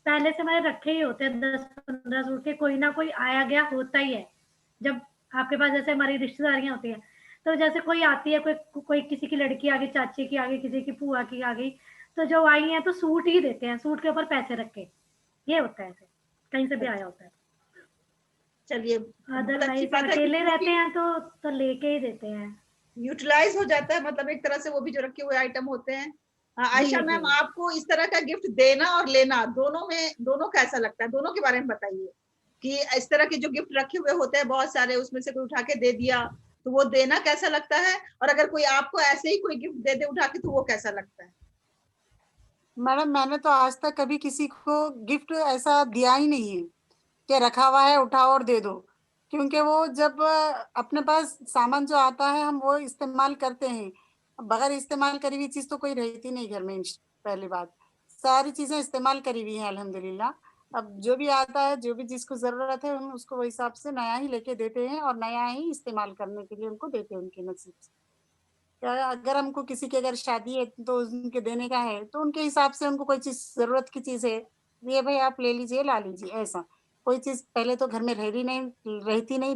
S2: पहले से हमारे रखे ही होते हैं 10-15 सूट के, कोई ना कोई आया गया होता ही है। जब आपके पास जैसे हमारी रिश्तेदारियां होती हैं तो जैसे कोई आती है, कोई किसी की लड़की आ गई, चाची की आ गई, किसी की बुआ की आ गई, तो जो आई हैं तो सूट ही देते हैं, सूट के ऊपर पैसे रख के। ये होता है, कहीं से भी आया होता है।
S1: चलिए,
S2: अदरवाइज अकेले रहते हैं तो लेके ही देते हैं,
S1: यूटिलाइज हो जाता है, मतलब एक तरह से वो भी जो रखे हुए आइटम होते हैं। आयशा मैम, आपको इस तरह का गिफ्ट देना और लेना दोनों कैसा लगता है? दोनों के बारे में बताइए कि इस तरह के जो गिफ्ट रखे हुए होते हैं बहुत सारे, उसमें से कोई उठा के दे दिया तो वो देना कैसा लगता है, और अगर कोई आपको ऐसे ही कोई गिफ्ट दे दे उठा के तो वो कैसा लगता है?
S6: मैडम मैंने तो आज तक कभी किसी को गिफ्ट ऐसा दिया ही नहीं है कि रखा हुआ है उठाओ और दे दो, क्योंकि वो जब अपने पास सामान जो आता है हम वो इस्तेमाल करते हैं। बगैर इस्तेमाल करी हुई चीज तो कोई रहती नहीं घर में। पहली बात, सारी चीजें इस्तेमाल करी हुई हैं अल्हम्दुलिल्लाह। अब जो भी आता है, जो भी जिसको जरूरत है, हम उसको वही हिसाब से नया ही लेके देते हैं और नया ही इस्तेमाल करने के लिए उनको देते हैं उनके नसीब से। अगर हमको किसी की अगर शादी है तो उनके देने का है तो उनके हिसाब से उनको कोई चीज जरूरत की चीज है, ये भाई आप ले लीजिए ला लीजिए, ऐसा कोई चीज पहले तो घर में रहती नहीं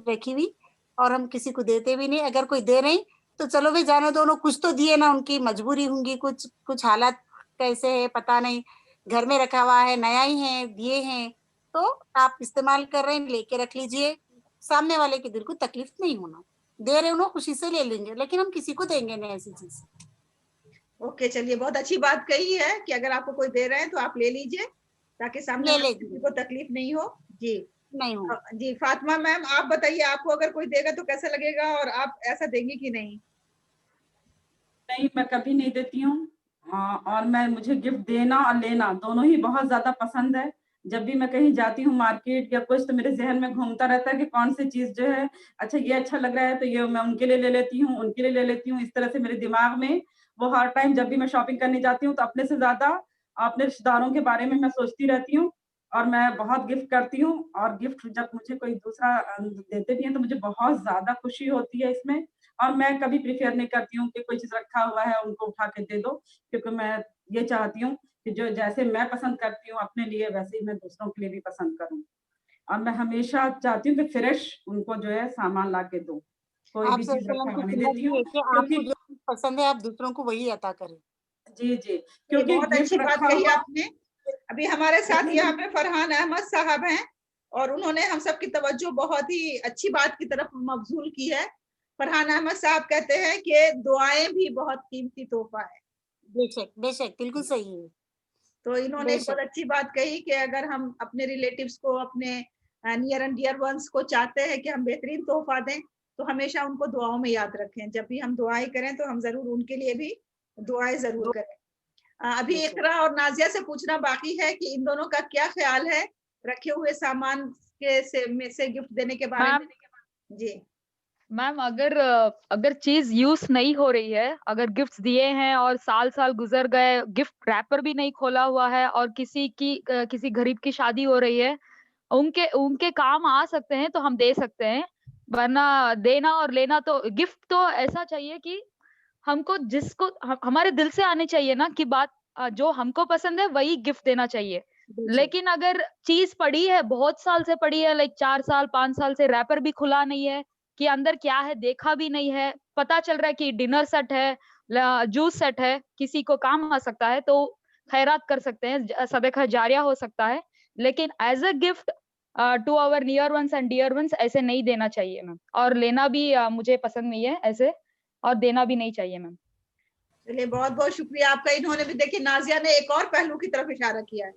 S6: रखी हुई, और हम किसी को देते भी नहीं। अगर कोई दे नहीं तो चलो भाई जाने दो, कुछ तो दिए ना, उनकी मजबूरी होंगी, कुछ हालात कैसे है पता नहीं, घर में रखा हुआ है, नया ही है, दिए हैं तो आप इस्तेमाल कर रहे हैं, लेके रख लीजिए। सामने वाले के दिल को तकलीफ नहीं होना, दे रहे हो खुशी से ले लेंगे, लेकिन हम किसी को देंगे नहीं ऐसी चीज।
S1: ओके, चलिए, बहुत अच्छी बात कही है कि अगर आपको कोई दे रहे हैं तो आप ले लीजिए ताकि सामने वाले किसी को तकलीफ नहीं हो। जी
S6: नहीं हो।
S1: जी, फातिमा मैम आप बताइए, आपको अगर कोई देगा तो कैसा लगेगा, और आप ऐसा देंगी कि नहीं?
S5: नहीं, मैं कभी नहीं देती हूँ। और मुझे गिफ्ट देना और लेना दोनों ही बहुत ज्यादा पसंद है। जब भी मैं कहीं जाती हूँ मार्केट या कुछ, तो मेरे जहन में घूमता रहता है कि कौन सी चीज जो है अच्छा, ये अच्छा लग रहा है तो ये मैं उनके लिए ले लेती हूँ, उनके लिए ले लेती हूँ। इस तरह से मेरे दिमाग में वो हर टाइम जब भी मैं शॉपिंग करने जाती हूँ तो अपने से ज्यादा अपने रिश्तेदारों के बारे में मैं सोचती रहती हूँ और मैं बहुत गिफ्ट करती हूँ, और गिफ्ट जब मुझे कोई दूसरा देते भी हैं तो मुझे बहुत ज़्यादा खुशी होती है इसमें। और मैं कभी प्रेफ़र नहीं करती हूँ कि कोई चीज़ रखा हुआ है उनको उठा के दे दो, क्योंकि मैं ये चाहती हूँ कि जो जैसे मैं पसंद करती हूँ अपने लिए, वैसे ही मैं दूसरों के लिए भी पसंद करूँ। और मैं हमेशा चाहती हूँ कि फ्रेश उनको जो है सामान ला के दूँ। कोई
S6: आप
S5: भी चीज़
S6: सल्लल्लाहु
S5: रखा हुआ
S6: की
S5: नहीं
S6: सुन्नत
S5: देती
S6: भी
S5: हूँ,
S6: है कि
S5: क्योंकि
S6: आपको जो चीज़ पसंद है आप दूसरों को वही अता करें।
S5: जी, जी,
S1: ये
S5: क्योंकि
S1: बहुत
S5: गिफ्ट
S1: अच्छी बात
S5: रखा
S1: कही
S5: हुआ
S1: आपने। अभी हमारे साथ यहाँ पे फरहान अहमद साहब हैं और उन्होंने हम सब की तवज्जो बहुत ही अच्छी बात की तरफ मबजूल की है। फरहान अहमद साहब कहते हैं कि दुआएं भी बहुत कीमती तोहफा है।
S6: बेशक, बेशक, बिल्कुल सही है।
S1: तो इन्होंने एक बहुत
S6: बेशक,
S1: अच्छी बात कही कि अगर हम अपने रिलेटिव्स को, अपने नियर एंड डियर वंस को चाहते हैं कि हम बेहतरीन तोहफा दें, तो हमेशा उनको दुआओं में याद रखें। जब भी हम दुआएं करें तो हम जरूर उनके लिए भी दुआएं जरूर
S6: दो
S1: करें। अभी
S6: बेशक।
S1: इकरा और नाजिया से पूछना बाकी है कि इन दोनों का क्या ख्याल है रखे हुए सामान के में से गिफ्ट देने के बारे में।
S4: मैम
S1: जी
S4: मैम अगर चीज यूज नहीं हो रही है, अगर गिफ्ट्स दिए हैं और साल गुजर गए, गिफ्ट रैपर भी नहीं खोला हुआ है और किसी गरीब की शादी हो रही है, उनके उनके काम आ सकते हैं तो हम दे सकते हैं। वरना देना और लेना तो, गिफ्ट तो ऐसा चाहिए कि हमको जिसको हमारे दिल से आने चाहिए ना कि बात, जो हमको पसंद है वही गिफ्ट देना चाहिए।
S6: बेशक,
S4: लेकिन अगर चीज पड़ी है, बहुत साल से पड़ी है, लाइक 4 साल 5 साल से, रैपर भी खुला नहीं है कि अंदर क्या है, देखा भी नहीं है, पता चल रहा है कि डिनर सेट है, जूस सेट है, किसी को काम आ सकता है तो खैरात कर सकते हैं, सदका जारिया हो सकता है। लेकिन as a gift to our near ones and dear ones ऐसे नहीं देना चाहिए मैम, और लेना भी मुझे पसंद नहीं है ऐसे, और देना भी नहीं चाहिए मैम।
S1: चलिए, बहुत बहुत शुक्रिया आपका। इन्होंने भी देखिए, नाजिया ने एक और पहलू की तरफ इशारा किया है।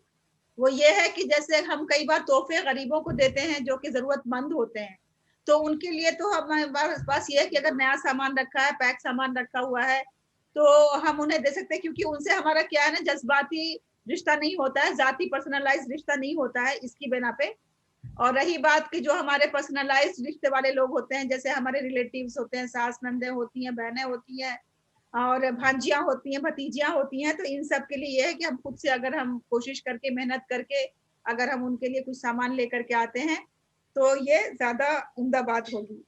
S1: वो ये है कि जैसे हम कई बार तोहफे गरीबों को देते हैं जो कि जरूरतमंद होते हैं, तो उनके लिए तो हमारे पास ये है कि अगर नया सामान रखा है, पैक सामान रखा हुआ है, तो हम उन्हें दे सकते हैं, क्योंकि उनसे हमारा क्या है ना, जज्बाती रिश्ता नहीं होता है, जाती पर्सनलाइज रिश्ता नहीं होता है इसकी बिना पे। और रही बात कि जो हमारे पर्सनलाइज रिश्ते वाले लोग होते हैं, जैसे हमारे रिलेटिव्स होते हैं, सास नंदे होती हैं, बहनें होती हैं, और भांजियां होती हैं, भतीजियां होती हैं, तो इन सब के लिए ये है कि हम खुद से अगर हम कोशिश करके, मेहनत करके अगर हम उनके लिए कुछ सामान लेकर के आते हैं, तो ये ज्यादा उम्दा बात होगी।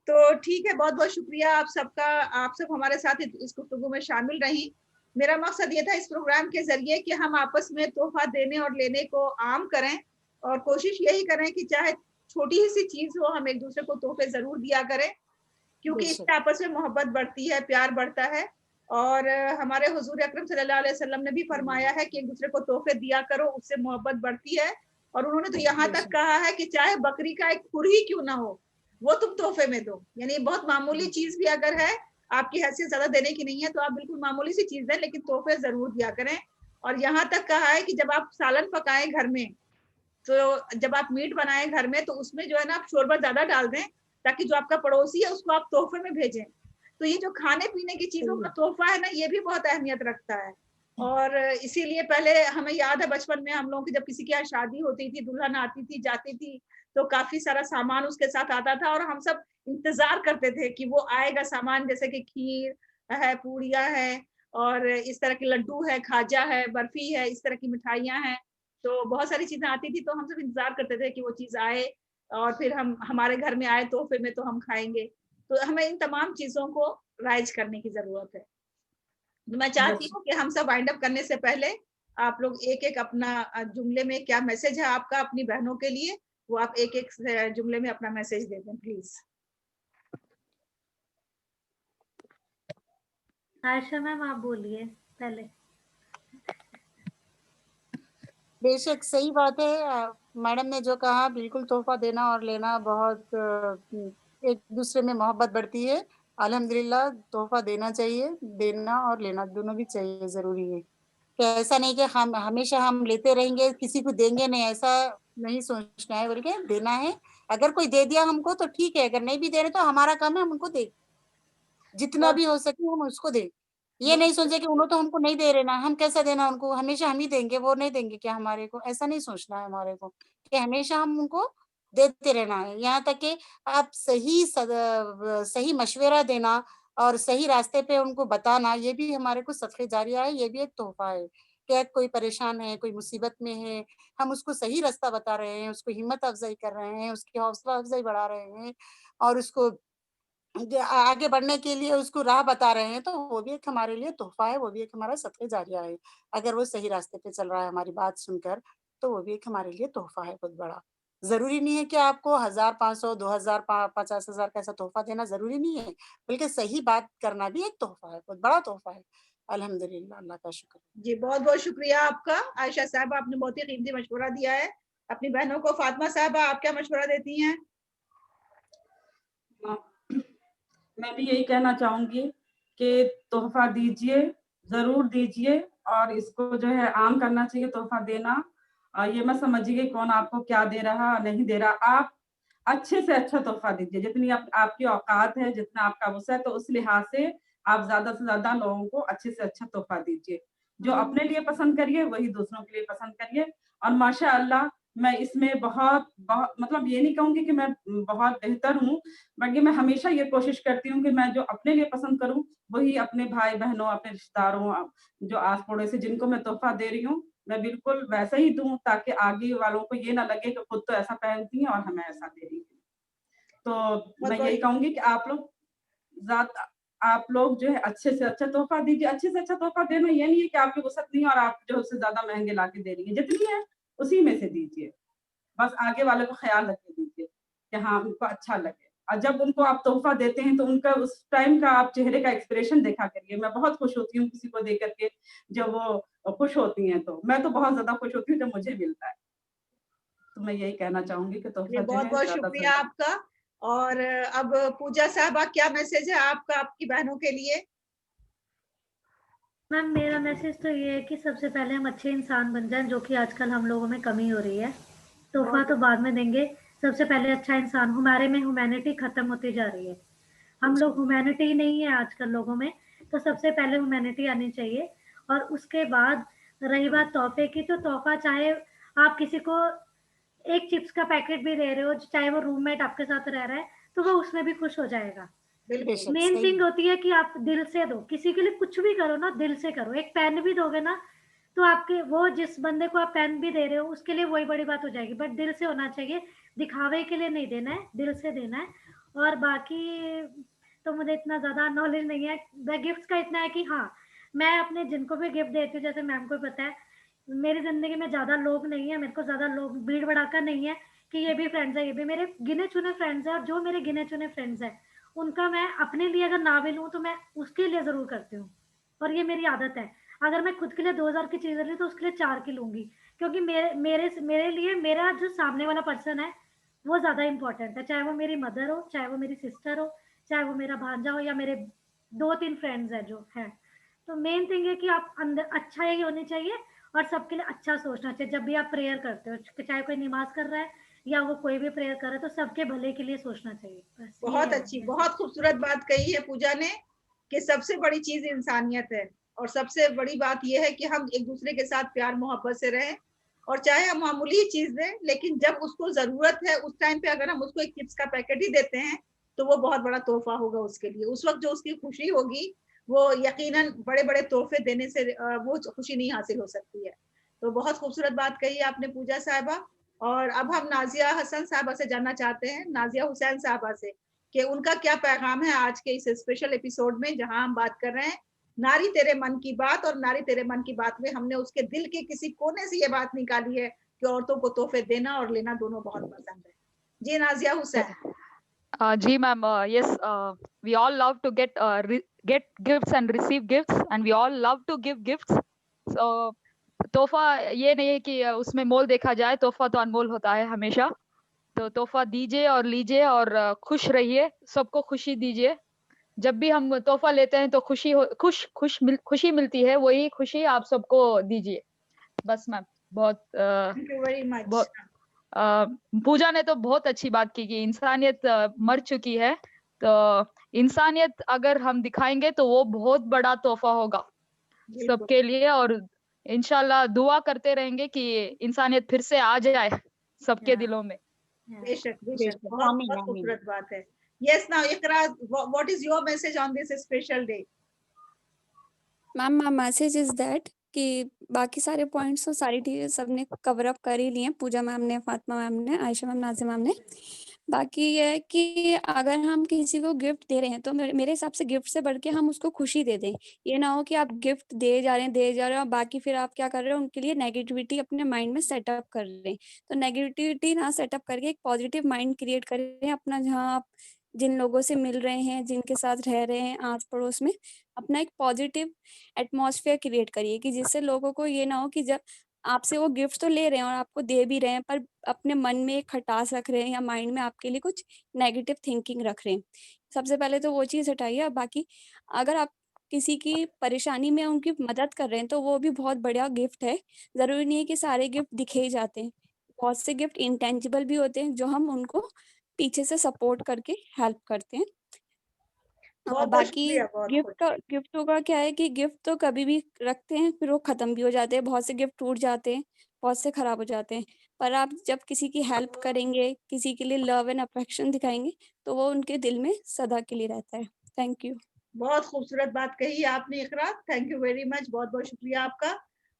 S1: तो ठीक है, बहुत बहुत शुक्रिया आप सबका। आप सब हमारे साथ इस गुफ्तगू में शामिल रही। मेरा मकसद ये था इस प्रोग्राम के जरिए कि हम आपस में तोहफा देने और लेने को आम करें, और कोशिश यही करें कि चाहे छोटी ही सी चीज हो, हम एक दूसरे को तोहफे जरूर दिया करें, क्योंकि
S6: बेशक,
S1: इससे आपस में मोहब्बत बढ़ती है, प्यार बढ़ता है। और हमारे हुजूर अकरम सल्लल्लाहु अलैहि वसल्लम ने भी फरमाया है कि एक दूसरे को तोहफे दिया करो, उससे मोहब्बत बढ़ती है। और उन्होंने तो यहाँ तक
S6: बेशक,
S1: कहा है कि चाहे बकरी का एक खुर ही क्यों ना हो, वो तुम तोहफे में दो। यानी बहुत मामूली चीज भी अगर है, आपकी हैसियत ज्यादा देने की नहीं है, तो आप बिल्कुल मामूली सी चीज दें, लेकिन तोहफे जरूर दिया करें। और यहाँ तक कहा है कि जब आप सालन पकाएं घर में, तो जब आप मीट बनाएं घर में, तो उसमें जो है ना, आप शोरबा ज्यादा डाल दें, ताकि जो आपका पड़ोसी है उसको आप तोहफे में भेजें। तो ये जो खाने पीने की चीजों का तोहफा है ना, ये भी बहुत अहमियत रखता है। और इसीलिए पहले हमें याद है, बचपन में हम लोगों की जब किसी की यहाँ शादी होती थी, दुल्हन आती थी, जाती थी, तो काफी सारा सामान उसके साथ आता था, और हम सब इंतजार करते थे कि वो आएगा सामान, जैसे कि खीर है, पूड़ियाँ है, और इस तरह के लड्डू है, खाजा है, बर्फी है, इस तरह की मिठाइयाँ हैं। तो बहुत सारी चीजें आती थी, तो हम सब इंतजार करते थे कि वो चीज आए, और फिर हम हमारे घर में आए तोहफे में, तो हम खाएंगे। तो हमें इन तमाम चीजों को राइज करने की जरूरत है। तो मैं चाहती
S5: यस।
S1: हूँ कि हम सब वाइंड अप करने से पहले आप लोग एक एक अपना जुमले में क्या मैसेज है आपका अपनी बहनों के लिए, वो आप एक एक जुमले में अपना मैसेज दे दें प्लीज।
S2: आयशा मैम आप बोलिए पहले।
S6: बेशक सही बात है। मैडम ने जो कहा बिल्कुल, तोहफा देना और लेना बहुत एक दूसरे में मोहब्बत बढ़ती है। अल्हम्दुलिल्लाह तोहफा देना चाहिए, देना और लेना दोनों भी चाहिए, जरूरी है। कि ऐसा नहीं कि हम हमेशा हम लेते रहेंगे, किसी को देंगे नहीं, ऐसा नहीं सोचना है, बल्कि देना है। अगर कोई दे दिया हमको तो ठीक है, अगर नहीं भी दे रहे तो हमारा काम है हम उनको दे, जितना
S1: बहुत
S6: भी हो सके हम उसको दें। ये
S1: बहुत
S6: नहीं सोचे कि उन्होंने तो हमको नहीं दे रहे ना, हम कैसा देना उनको, हमेशा हम ही देंगे, वो नहीं देंगे क्या हमारे को, ऐसा नहीं सोचना है हमारे को, कि हमेशा हम उनको देते रहना है। यहाँ तक कि आप सही मशवरा देना और सही रास्ते पे उनको बताना, ये भी हमारे को सदक़े जारिया है, ये भी एक तोहफा है। क्या कोई परेशान है, कोई मुसीबत में है, हम उसको सही रास्ता बता रहे हैं, उसको हिम्मत अफ़ज़ाई कर रहे हैं, उसकी हौसला अफ़ज़ाई बढ़ा रहे हैं और उसको आगे बढ़ने के लिए उसको राह बता रहे हैं, तो वो भी एक हमारे लिए तोहफ़ा है, वो भी एक हमारा सदक़े जारिया है। अगर वो सही रास्ते पे चल रहा है हमारी बात सुनकर, तो वो भी एक हमारे लिए तोहफ़ा है बहुत बड़ा। ज़रूरी नहीं है कि आपको 1000, 500, 2000, 50,000 का ऐसा तोहफ़ा देना ज़रूरी नहीं है, बल्कि सही बात करना भी एक तोहफ़ा है, बहुत बड़ा तोहफ़ा है। अल्हम्दुलिल्लाह, अल्लाह का शुक्र है।
S1: जी, बहुत-बहुत शुक्रिया आपका। आयशा साहबा, आपने बहुत ही कीमती मशवरा दिया है अपनी बहनों को। फातिमा साहबा, आप क्या मशवरा देती हैं?
S5: मैं भी यही कहना चाहूँगी कि तोहफ़ा दीजिए, ज़रूर दीजिए और इसको जो है आम करना चाहिए तोहफ़ा देना। ये मत समझिए कि कौन आपको क्या दे रहा, नहीं दे रहा। आप अच्छे से अच्छा तोहफ़ा दीजिए, जितनी आपकी औकात है, जितना आपका वुसअत है, तो उस लिहाज़ से आप ज़्यादा से ज़्यादा लोगों को अच्छे से अच्छा तोहफ़ा दीजिए। जो अपने लिए पसंद करिए, वही दूसरों के लिए पसंद करिए और माशाअल्लाह मैं इसमें बहुत मतलब ये नहीं कहूँगी कि मैं बहुत बेहतर हूँ, बल्कि मैं हमेशा ये कोशिश करती हूँ कि मैं जो अपने लिए पसंद करूँ, वही अपने भाई-बहनों, अपने रिश्तेदारों, जो आस-पड़ोसी जिनको मैं तोहफ़ा दे रही हूँ, मैं बिल्कुल वैसा ही दूँ ताकि आगे वालों को ये ना लगे कि खुद तो ऐसा पहनती हैं और हमें ऐसा दे रही हैं। तो मैं यही
S1: बहुत-बहुत
S5: कहूँगी कि आप लोग जो है अच्छे से अच्छा तोहफ़ा दीजिए। अच्छे से अच्छा तोहफ़ा देना ये नहीं है कि आपकी वुसअत नहीं है और आप जो है उससे ज़्यादा महँगे लाके दे रही हैं। जितनी है, उसी में से दीजिए। बस आगे वाले को ख़्याल रख के दीजिए कि हाँ, उनको अच्छा लगे और जब उनको आप तोहफ़ा देते हैं, तो उनका उस टाइम का आप चेहरे का एक्सप्रेशन देखा करिए। मैं बहुत खुश होती हूँ किसी को देख कर के जब वो खुश होती हैं तो। मैं तो बहुत ज़्यादा खुश होती हूँ जब मुझे मिलता है। तो मैं यही कहना चाहूँगी कि
S1: चलिए,
S5: तोहफ़ा जो है
S1: बहुत-बहुत
S5: ज़्यादा से
S1: शुक्रिया
S5: ज़्यादा
S1: आपका। और अब पूजा साहबा, क्या मैसेज है आपका आपकी बहनों के लिए?
S2: मैम, मेरा मैसेज तो ये है कि सबसे पहले हम अच्छे इंसान बन जाएँ, जो कि आजकल हम लोगों में कमी हो रही है। तोहफ़ा
S1: बहुत
S2: तो बाद में देंगे, सबसे पहले अच्छा इंसान, हमारे में ह्यूमैनिटी खत्म होती जा रही है। हम लोग ह्यूमैनिटी ही नहीं है आजकल लोगों में, तो सबसे पहले ह्यूमैनिटी आनी चाहिए और उसके बाद रही बात तोहफ़े की, तो तोहफ़ा चाहे आप किसी को एक चिप्स का पैकेट भी दे रहे हो, चाहे वो रूममेट आपके साथ रह रहा है, तो वो उसमें भी खुश हो जाएगा।
S1: बिल्कुल।
S6: बेशक
S2: मेन
S6: सही
S2: थिंग
S6: है।
S2: होती है कि आप दिल से दो, किसी के लिए कुछ भी करो ना, दिल से करो। एक पेन भी दोगे ना, तो आपके वो जिस बंदे को आप पेन भी दे रहे हो, उसके लिए वही बड़ी बात हो जाएगी, बट दिल से होना चाहिए, दिखावे के लिए नहीं देना है, दिल से देना है। और बाकी तो मुझे इतना ज़्यादा नॉलेज नहीं है। गिफ्ट्स का इतना है कि हाँ, मैं अपने जिनको भी गिफ्ट देती हूँ, जैसे मैम को पता है, मेरी ज़िंदगी में ज़्यादा लोग नहीं है, मेरे को ज़्यादा लोग भीड़-भड़ाका नहीं है कि ये भी फ्रेंड्स है, ये भी मेरे गिने-चुने फ्रेंड्स हैं और जो मेरे गिने-चुने फ्रेंड्स हैं, उनका मैं अपने लिए अगर ना भी लूँ, तो मैं उसके लिए ज़रूर करती हूँ और ये मेरी आदत है। अगर मैं खुद के लिए 2000 की चीज़ ले रही हूँ, तो उसके लिए 4 की लूँगी, क्योंकि मेरे लिए मेरा जो सामने वाला पर्सन है, वो ज़्यादा इम्पोर्टेंट है। चाहे वो मेरी मदर हो, चाहे वो मेरी सिस्टर हो, चाहे वो मेरा भांजा हो या मेरे 2-3 फ्रेंड्स हैं जो हैं। तो मेन थिंग है कि आप अंदर अच्छाई होनी चाहिए और सबके लिए अच्छा सोचना चाहिए। जब भी आप प्रेयर करते हो, चाहे कोई नमाज़ कर रहा है या वो कोई भी प्रेयर कर रहा है, तो सबके भले के लिए सोचना चाहिए। बस ये
S1: बहुत
S2: है
S1: अच्छी,
S2: मैसेज।
S1: बहुत खूबसूरत बात कही है पूजा ने कि सबसे बड़ी चीज़ इंसानियत है और सबसे बड़ी बात ये है कि हम एक-दूसरे के साथ प्यार मोहब्बत से रहें और चाहे हम मामूली चीज़ दें, लेकिन जब उसको ज़रूरत है, उस टाइम पे अगर हम उसको एक चिप्स का पैकेट ही देते हैं, तो वो बहुत बड़ा तोहफ़ा होगा उसके लिए। उस वक़्त जो उसकी खुशी होगी, वो यकीनन बड़े-बड़े तोहफ़े देने से वो खुशी नहीं हासिल हो सकती है। तो बहुत खूबसूरत बात कही आपने पूजा साहिबा। और अब हम नाज़िया हसन साहिबा से जानना चाहते हैं, नाज़िया हुसैन साहिबा से, कि उनका क्या पैगाम है आज के इस स्पेशल एपिसोड में, जहां हम बात कर रहे हैं नारी तेरे मन की बात। और नारी तेरे मन की बात में हमने उसके दिल के किसी कोने से ये बात निकाली है कि औरतों को तोहफे देना और लेना दोनों बहुत पसंद है। जी Nazia Hussain.
S4: Ji ma'am, yes, we all love to get gifts and receive gifts, and we all love to give gifts. So तोहफा ये नहीं है कि उसमें मोल देखा जाए, तोहफा तो अनमोल होता है हमेशा। तो तोहफा दीजिए और लीजिए और खुश रहिए, सबको खुशी दीजिए। जब भी हम तोहफा लेते हैं तो खुशी मिलती है, वही खुशी आप सबको दीजिए। बस मैम, बहुत
S1: थैंक यू वेरी मच।
S4: बहुत पूजा ने तो बहुत अच्छी बात की कि इंसानियत मर चुकी है, तो इंसानियत अगर हम दिखाएंगे तो वो बहुत बड़ा तोहफा होगा सबके लिए। और इंशाल्लाह दुआ करते रहेंगे कि इंसानियत फिर से आ जाए सबके दिलों में।
S1: बेशक बेशक,
S6: बेशक,
S1: बहुत
S6: आमीन
S1: बहुत
S6: आमीन।
S1: खूबसूरत बात है। Yes, now Iqra, what is your message on this special day?
S3: Ma'am, my message is that कि बाकी सारे पॉइंट्स तो सारी चीज़ें सबने कवर अप कर ही लिए हैं, पूजा मैम ने, फातिमा मैम ने, आयशा मैम, नाज़िम मैम ने। बाकी ये है कि अगर हम किसी को गिफ्ट दे रहे हैं तो मेरे हिसाब से गिफ्ट से बढ़ के हम उसको खुशी दे दें। ये ना हो कि आप गिफ्ट दे जा रहे हैं और बाकी फिर आप क्या कर रहे हो, उनके लिए नेगेटिविटी अपने माइंड में सेटअप कर रहे हैं। तो नेगेटिविटी ना सेटअप करके एक पॉजिटिव माइंड क्रिएट करें अपना, जहाँ आप जिन लोगों से मिल रहे हैं, जिनके साथ रह रहे हैं आस पड़ोस में, अपना एक पॉजिटिव एटमॉस्फेयर क्रिएट करिए कि जिससे लोगों को ये ना हो कि जब आपसे वो गिफ्ट तो ले रहे हैं और आपको दे भी रहे हैं, पर अपने मन में एक खटास रख रहे हैं या माइंड में आपके लिए कुछ नेगेटिव थिंकिंग रख रहे हैं। सबसे पहले तो वो चीज़ हटाइए। बाकी अगर आप किसी की परेशानी में उनकी मदद कर रहे हैं तो वो भी बहुत बढ़िया गिफ्ट है। ज़रूरी नहीं है कि सारे गिफ्ट दिखे ही जाते हैं। बहुत से गिफ्ट इंटेंजिबल भी होते हैं जो हम उनको पीछे से सपोर्ट करके हेल्प करते हैं।
S1: बहुत बहुत
S3: बाकी
S1: शुक्रिया, बहुत
S3: गिफ्टों का क्या है कि गिफ्ट तो कभी भी रखते हैं फिर वो खत्म भी हो जाते हैं। बहुत से गिफ्ट टूट जाते हैं, बहुत से खराब हो जाते हैं। पर आप जब किसी की हेल्प करेंगे, किसी के लिए लव एंड अफेक्शन दिखाएंगे, तो वो उनके दिल में सदा के लिए रहता है। Thank you.
S1: बहुत खूबसूरत बात कही आपने इकरा, थैंक यू वेरी मच, बहुत बहुत शुक्रिया आपका।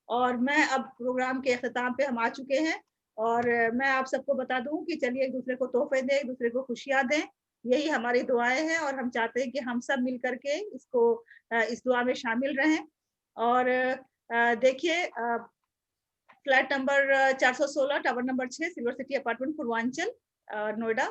S1: और मैं अब प्रोग्राम के अख्ताम पे हम आ चुके हैं और मैं आप सबको बता दूं कि चलिए एक दूसरे को तोहफे दें, एक दूसरे को खुशियां दें, यही हमारी दुआएं हैं और हम चाहते हैं कि हम सब मिल करके इसको इस दुआ में शामिल रहें। और देखिए flat number 416 tower number 6 silver city apartment Purvanchal Noida,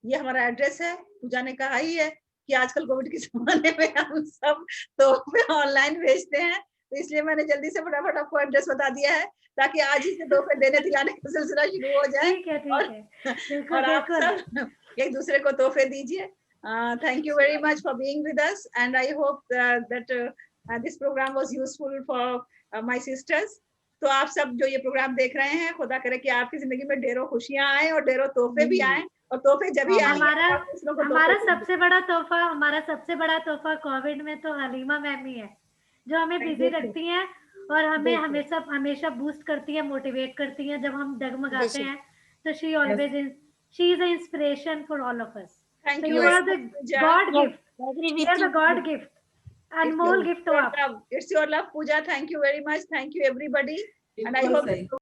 S1: ये हमारा एड्रेस है। पूजा ने कहा ही है कि आजकल कोविड के जमाने में हम सब तोहफे ऑनलाइन भेजते हैं, तो इसलिए मैंने जल्दी से फटाफट आपको एड्रेस बता दिया है ताकि आज ही से तोहफे देने दिलाने का सिलसिला शुरू हो जाए।
S2: ठीक है बिल्कुल
S1: और आप
S2: बिल्कुल।
S1: सब एक दूसरे को तोहफे दीजिए। Thank you very much for being with us and I hope that this programme was useful for my sisters. तो आप सब जो ये प्रोग्राम देख रहे हैं, खुदा करे कि आपकी जिंदगी में ढेरों खुशियां आए और ढेरों तोहफे भी आए, और तोहफे जब भी आएंगे
S2: हमारा
S1: आप दूसरों को
S2: हमारा
S1: तोहफे
S2: सबसे बड़ा तोहफा कोविड में तो हलीमा मैम ही है, जो हमें बिजी रखती हैं और हमें हमेशा बूस्ट करती है, मोटिवेट करती हैं। जब हम डगमगाते हैं तो she is a inspiration for all of us.
S1: Thank
S2: So
S1: you
S2: you are the God gift. You are the God gift. Anmol gift हो आप।
S1: It's your love, Pooja. Thank you very much. Thank you everybody. And I
S5: बिल्कुल
S1: hope
S5: सही।